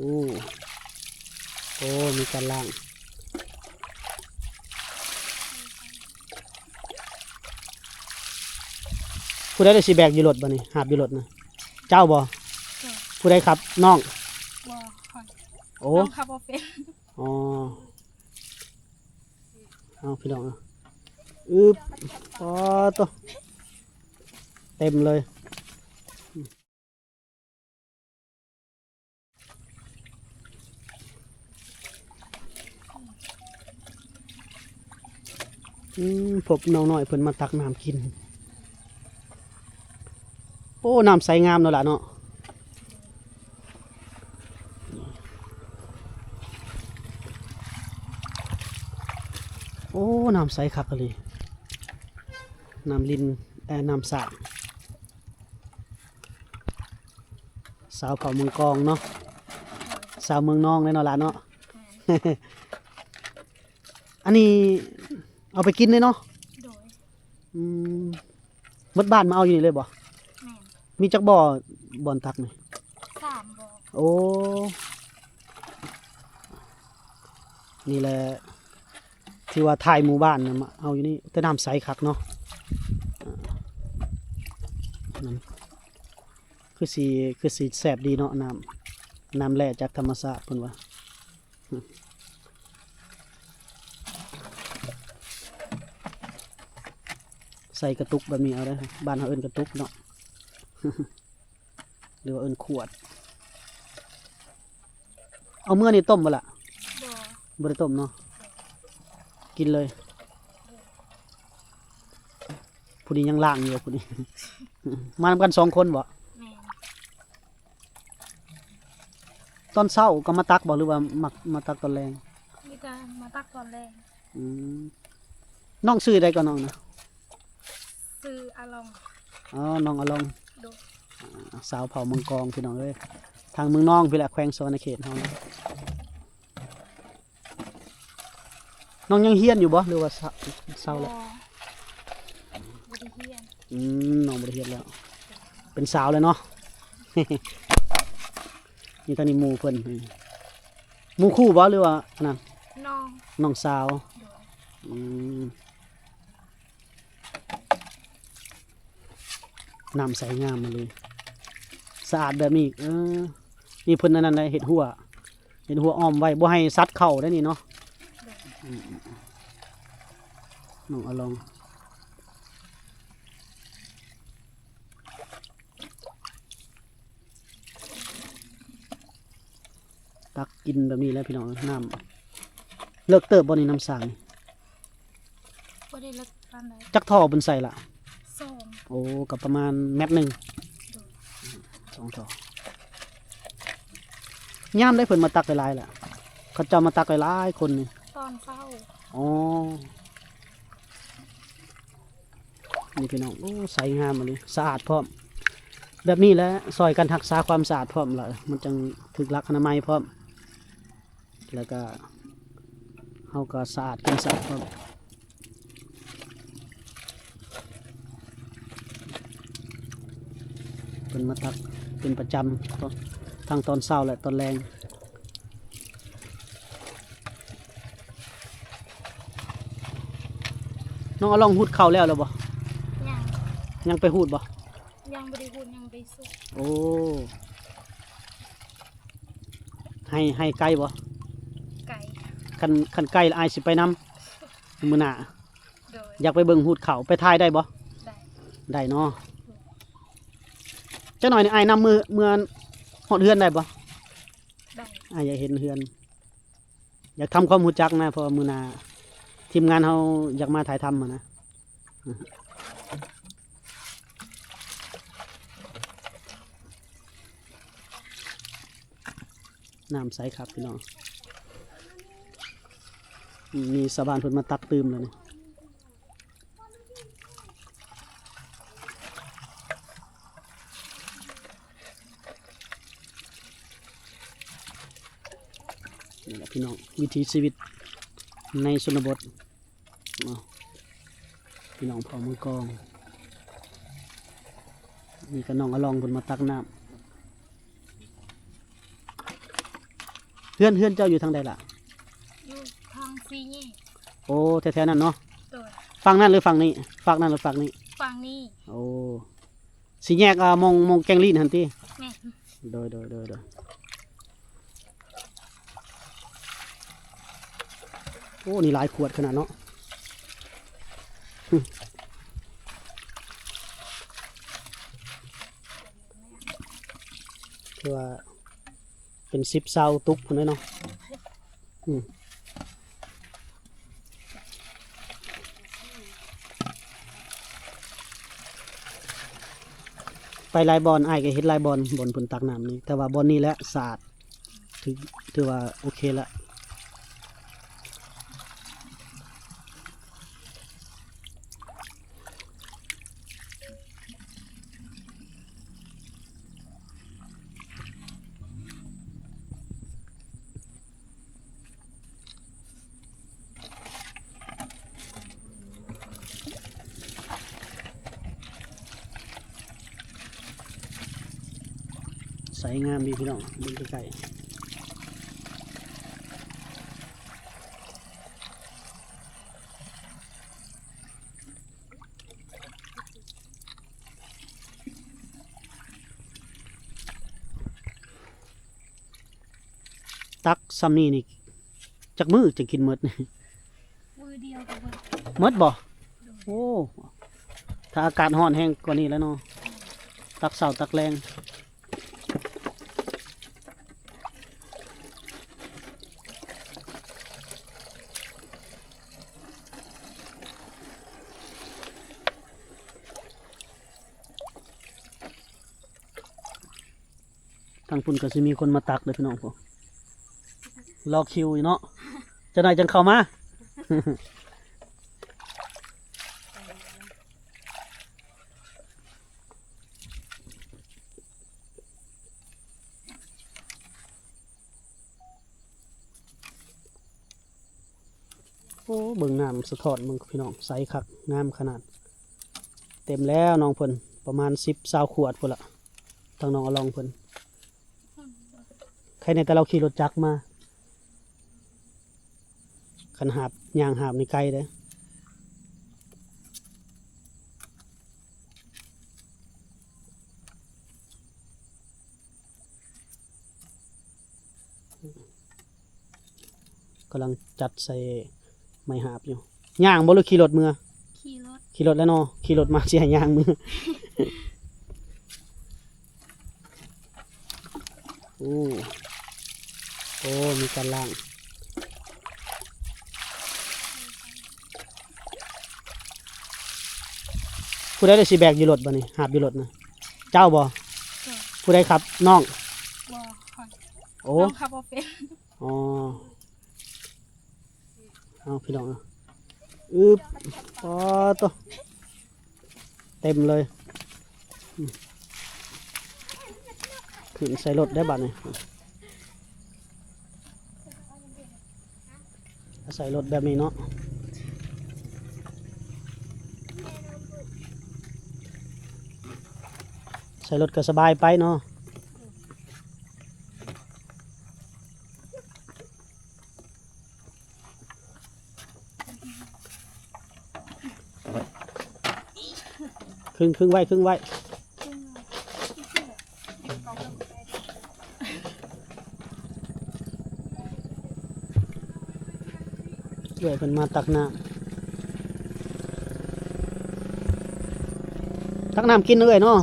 โอ้โอ้มีการล่างผู้ใดได้สีแบกอยู่รถบ่นี่หาบอยู่รถนะเจ้าบ่ผู้ใดครับน้องบ่ค่อยโอ้น้องขับบ่เป็นอ๋อเอาพี่น้องอึบอ๋อตัวเต็มเลยพบน้องน้อยเพิ่นมาตักน้ำกินโอ้น้ำใสงามเนาะล่ะเนาะโอ้น้ำใสคักเลยน้ำลินน้ำสระสาวเผ่าเมืองกองเนาะสาวเมืองนองเลยเนาะล่ะเนาะ อันนี้เอาไปกินเลยเนาะโดยมดบ้านมาเอาอยู่นี่เลยบ่แม่นมีจักบ่อนตักไหม3บ่อโอ้นี่แหละที่ว่าถ่ายหมู่บ้านนะมาเอาอยู่นี่แต่น้ำใสคักเนาะนั่นคือสีแสบดีเนาะน้ำแร่จากธรรมชาติเพิ่นว่าใส่กระตุกแบบนี้เอาได้บ้านเขาเอิ้นกระตุกเนาะ หรือว่าเอิ้นขวดเอาเมื่อนี่ต้มบ่ล่ะบ่บ่ได้ต้มเนาะกินเลยผู้นี้ยังล่างอยู่ผู้นี้ มานำกัน2 คนบ่แม่นตอนเช้าก็มาตักบ่หรือว่ามาตักตอนแรงมีแต่มาตักตอนแรกน้องซื้อได้ก็น้องนะซื้ออาลองอ๋อน้องอลองโดยสาวเผ่าเมืองกองพี่น้องเอ้ยทางเมืองน้องพี่แหละแขวงสวรรณเขตเฮานะน้องยังเฮียนอยู่บ่หรือว่าเศร้าแล้วบ่ได้เฮียนน้องบ่ได้เฮียนแล้วเป็นสาวเลยเนาะ นี่ตอนนี้หมู่เพิ่นหมู่คู่บ่หรือว่าอันนั้นน้องสาวน้ำใสงามมาเลยสะอาดแบบนี้นี่เพิ่นนั่นได้เห็ดหัวอ้อมไว้บ่ให้สัตว์เข้าได้นี่เนาะน้องเอาลองตักกินแบบนี้แล้วพี่น้องน้ำเลิกเติบบ่นี่น้ำสางบ่ได้เลิกปานใดจักท่อบนใส่ละ2โอ้กับประมาณ1 เมตร2 ท่อย่ามได้เพิ่นมาตักหลายๆแหละเขาเจ้ามาตักหลายๆคนนี่ตอนเช้าอ๋อนี่พี่น้องโอ้ใสงามเลยสะอาดพร้อมแบบนี้แหละซอยกันรักษาความสะอาดพร้อมเลยมันจังถึกหลักอนามัยพร้อมแล้วก็เฮาก็สะอาดกินสะอาดพร้อมเป็นมาตักเป็นประจำทั้งตอนเช้าและตอนแรงน้องเอาลองหูดเข่าแล้วหรือบ่ยังไปหูดบ่ยังบ่ได้หูดยังไปสุกโอ้ให้ไก่บ่ไก่คันไก่อายสิไปนำมื้อหน้าโดยอยากไปเบิ่งหูดเข่าไปถ่ายได้บ่ได้เนาะเจ้าหน่อยนี่อายนำมือหอดเฮือนได้บ่ได้อายอยากเห็นเฮือนอยากทำความรู้จักนะเพราะมื้อหน้าทีมงานเฮาอยากมาถ่ายทำนะน้ำใสครับพี่น้องมีสะบานเพิ่นมาตักตื่มแล้วนี่นี่แหละพี่น้องวิถีชีวิตในชนบทพี่น้องเผ่าเมืองกองนี่ก็น้องอลองเพิ่นมาตักน้ำ เฮือนเจ้าอยู่ทางใดล่ะ อยู่ทางซีนี่ โอ้แถวๆนั้นเนาะ โดย ฝั่งนั้นหรือฝั่งนี้ฝั่งนั้นหรือฝั่งนี้ ฝั่งนี้ โอ้สิแยกมองแกงลีนหันติ แม่ โดยโอ้นี่หลายขวดขนาดเนาะคือว่าเป็น10 20ตุกคนเลยเนาะไปลายบอลไอ้ายก็เห็นลายบอลบนผลตักน้ำนี่แต่ว่าบอลนี่แหละสะอาดถือว่าโอเคละใสงามดีพี่น้องดูใกล้ๆตักซัมนี่นี่จักมือจะกินหมดนี่ มือเดียวกับมือ หมดบ่โอ้ถ้าอากาศร้อนแห้งกว่านี้แล้วเนาะตักเสาตักแรงทางพุ่นก็จะมีคนมาตักเลยพี่น้องผมรอคิวอยู่เนาะจะหน่อยจังเข้ามา โอ้เบิ่งน้ำสะท้อนมึงพี่น้องใสคักงามขนาด เต็มแล้วน้องเพิ่นประมาณ10-20ขวดพุ่นละทางน้องเอาลองเพิ่นใครในแต่เราขี่รถจักรมาขันหาบยางหาบในไกลเด้กำลังจัดใส่ไม้หาบอยู่ย่างบ่หรือขี่รถมือ ขี่รถ แล้วเนาะขี่รถมาสิให้ย่างมือ โอ้มีการล่างผู้ใดได้สิแบกอยู่รถบ่นี่หาบอยู่รถนะเจ้าบ่ โดย ผู้ใดครับน้อง บอคอย โอ้ น้องขับบ่เป็น อ๋อเอาพี่น้องเอาอึบอ๋อตัวเต็มเลยขึ้นใส่รถได้บัดนี่ใส่รถแบบนี้เนาะใส่รถก็สบายไปเนาะครึ่งไว้เดี๋ยวเป็นมาตักน้ำกินเลยเนาะ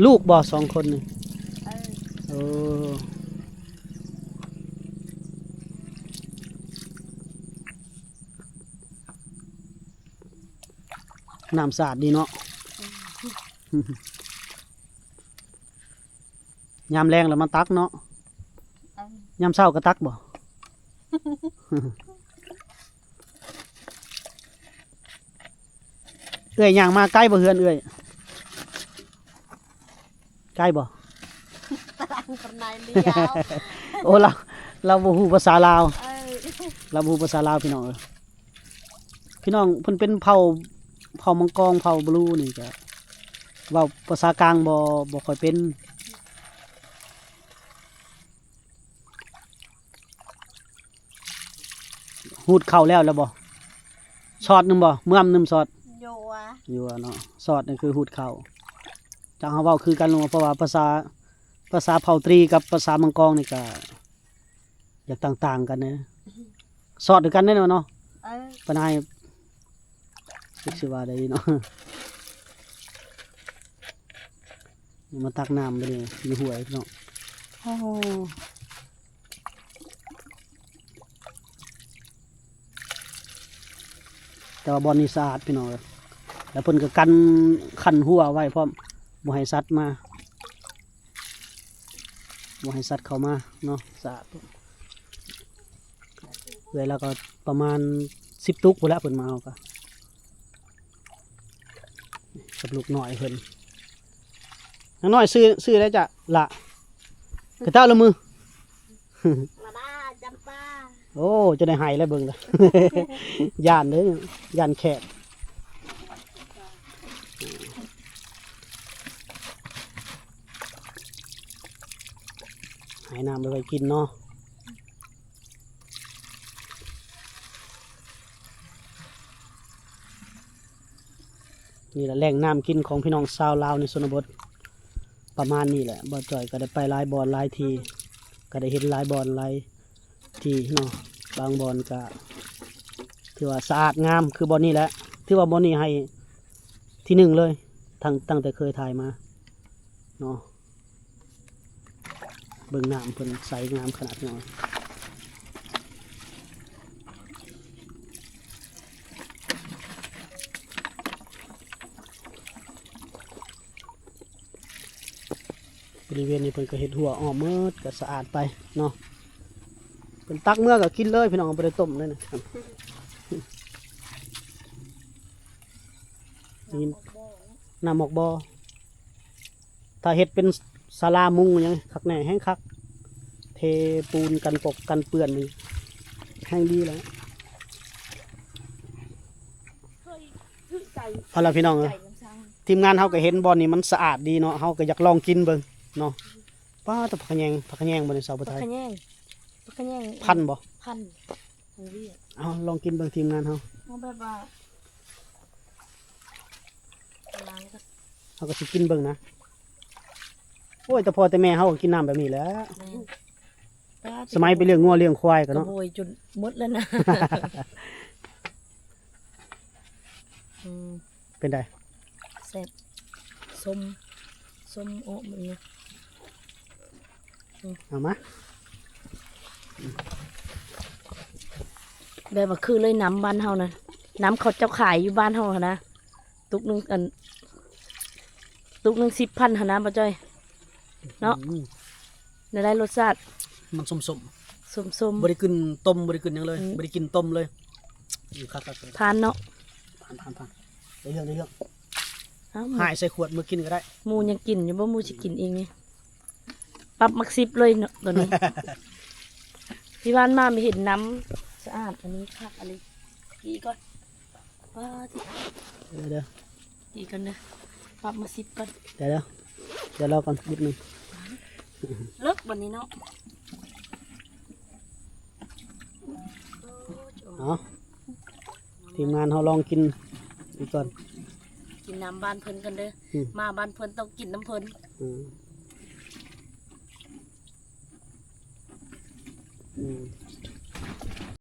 ลูกบ่2 คนนี่เออน้ำสะอาดดีเนาะ ยามแรงแล้วมาตักเนาะยามเช้าก็ตักบ่ เอ้ยย่างมาใกล้บ่เฮือนเอ้ยใกล้บ่ ตารางปนายเลี้ยว โอ้เราบ่ฮู้ภาษาลาว เออ เราบ่ฮู้ภาษาลาวพี่น้องเอ้ยพี่น้องเพิ่นเป็นเผ่ามังกรเผ่าบลูนี่ก็เว้าภาษากลางบ่ค่อยเป็น หูดเข้าแล้วบ่ซอดหนึงบ่เมื่อมนึงซอด โยวะ อยู่อะเนาะซอดนี่คือหูดเข้าจังเฮาเว้าคือกันลงเพราะว่าภาษาเผ่าตรีกับภาษามังกรนี่ก็อยากต่างๆกันนะซอดด้วยกันแน่นอนเนาะ ปานายคิดสิว่าได้เนาะ มาตักน้ำไปเลยมีหวยพี่น้องโอ้โหแต่ว่าบอลนี่สะอาดพี่น้องแล้วเพิ่นก็กันขันหัวไว้พร้อมบ่ให้สัตว์มาบ่ให้สัตว์เข้ามาเนาะสะอาดเลยแล้วก็ประมาณ10 ตุกพุ่นแหล้วเพิ่นมาเอาก็กับลูกน้อยเพิ่นน้อยซื้อได้จ้ะละกระเต้าละมือ มาด้าจำปา โอ้จะได้หายแล้วเบิ่งละ ย่านเลยย่านแขกหายน้ำไปไว้กินเนาะนี่แหละแหล่งน้ำกินของพี่น้องชาวลาวในชนบทประมาณนี้แหละบ่อจ่อยก็ได้ไปหลายบอนหลายทีก็ได้เห็นหลายบอนหลายทีเนาะบางบอนก็ถือว่าสะอาดงามคือบอนนี้แหละถือว่าบอนนี้ให้ที่หนึ่งเลยตั้งแต่เคยถ่ายมาเนาะเบิ่งน้ำเพิ่นใสงามขนาดนี้บริเวณนี้เพิ่นก็เห็ดหัวอ้อมมืดก็สะอาดไปเนาะเพิ่นตักเมื่อก็กินเลยพี่น้องบ่ได้ต้มเลยนะครับนี่น้ำหมอกบ่อถ้าเห็ดเป็นศาลามุงยังคักแน่แห้งคักเทปูนกันปกกันเปื้อนนี่แห้งดีแล้วเอาล่ะพี่น้องเอ้ยทีมงานเฮาก็เห็นบ่อนนี้มันสะอาดดีเนาะเฮาก็อยากลองกินเบิ่งเนาะป้าแต่ผักขะแยงบ่ในเสาบ่ ปลา ไทย ขะแยงปลาขะแยง พันบ่ พันของเวียด เอาลองกินเบิ่งทีมงานเฮา เอาแบบว่าล้างก็ เฮาก็สิกินเบิ่งนะโอ้ยแต่พ่อแต่แม่เฮาก็กินน้ำแบบนี้แหล้ว แม่นป้า สมัยไปเลี้ยงงัวเลี้ยงควาย ก ก็ ระ เนาะ โบยจนหมดแล้วนะ อืม เป็นได แซ่บส้มส้มโอ้มันเนี่ย เอามา แบบว่าคือเลยน้ำบ้านเฮานะน้ำเขาเจ้าขายอยู่บ้านเฮาหั้นนะตุกหนึงตุกหนึง10,000หั้นนะป้าจ้อย เนาะ อืม ในได้รสชาติ มันส้ม ส้ม ๆบ่ได้กินต้มบ่ได้กินหยังเลย อืม บ่ได้กินต้มเลยคัก ๆทานเนาะ ๆผ่านได้เรื่อง เอ้า หายใส่ขวดมากินก็ได้ หมูยังกินอยู่บ่หมูสิกินเองนี่ปรับมัก10เลยเนาะตัวนี้ ที่บ้านมาไม่เห็นน้ำสะอาดอันนี้คักอะไรกี่ก่อนว้าที่ เดี๋ยว กี่กันนะปรับมา10ก่อน เดี๋ยวรอก่อนนิดนึง เลิกวันนี้เนาะ เอาทีมงานเฮาลองกินอีกก่อน กินน้ำบ้านเพิ่นกันเด้อ อืม มาบ้านเพิ่นต้องกินน้ำเพิ่น อืมอืม